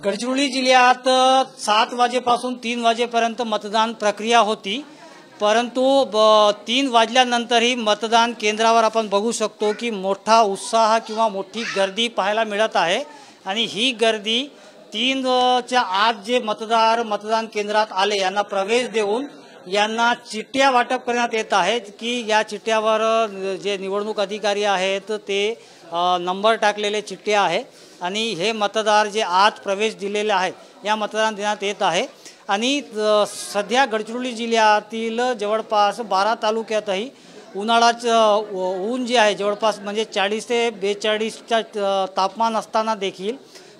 गडचिरोली जिल्ह्यात 7 वाजेपासून 3 वाजेपर्यंत मतदान प्रक्रिया होती, परंतु 3 वाजल्यानंतरही मतदान केंद्रावर आपण बघू शकतो की मोठा उत्साह किंवा मोठी गर्दी पाहायला मिळत आहे। आणि ही गर्दी 3च्या आत जे मतदार मतदान केंद्रात आले यांना प्रवेश देऊन यांना चिठ्ठ्या वाटप करण्यात येत आहेत की या चिठ्ठ्यावर जे निवडणूक अधिकारी आहेत ते नंबर टाकलेले चिठ्ठ्या आहे आणि हे मतदार जे आत प्रवेश दिलेले आहेत या मतदान देण्यात येत आहे। आणि सध्या गडचिरोली जिल्ह्यातील जवळपास 12 तालुक्यातही उन्हाळ्याचं ऊन जे आहे जवळपास म्हणजे 40 ते 42च्या तापमान असताना देखील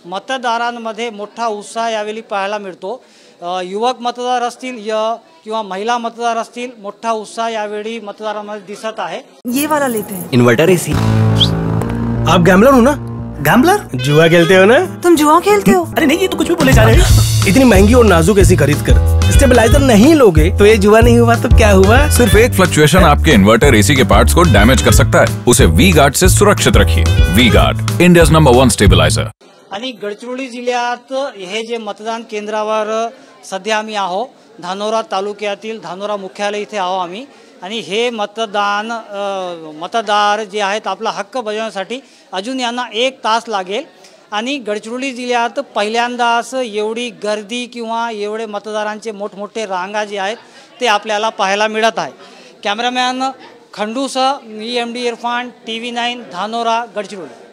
मतदारांमध्ये मोठा उत्साह यावेळी पाहायला मिळतो। युवक मतदार असतील किंवा महिला मतदार असतील, मोठा उत्साह यावेळी मतदारांमध्ये दिसत आहे। ये वाला लेते हैं। Inverter AC. आप गैम्बलर हो ना? गैम्बलर? जुआ खेलते हो ना? तुम जुआ खेलते हो? अरे नहीं, ये तो कुछ भी बोले जा रहे हैं। इतनी महंगी और नाजुक एसी खरीद कर स्टेबलाइजर नहीं लोगे तो ये जुआ नहीं हुआ तो क्या हुआ? सिर्फ एक फ्लक्चुएशन आपके इन्वर्टर एसी के पार्ट्स को डैमेज कर सकता है। उसे वी गार्ड से सुरक्षित रखिए। V Guard, India's number 1 stabiliser. आणि गडचिरोली जिल्ह्यात हे जे मतदान केंद्रावर सध्या आम्ही आहो, धानोरा तालुक्यातील धानोरा मुख्यालय इथे आहो आम्ही। आणि हे मतदार जे आहेत आपला हक्क बजावण्यासाठी अजून यांना 1 तास लागेल। आणि गडचिरोली जिल्ह्यात पहिल्यांदाच एवढी गर्दी किंवा एवढे मतदारांचे मोठमोठे रांगा जे आहेत ते आपल्याला पाहायला मिळत आहे। कॅमेरामॅन खंडूसह मी MD इरफान, TV9 धानोरा, गडचिरोली।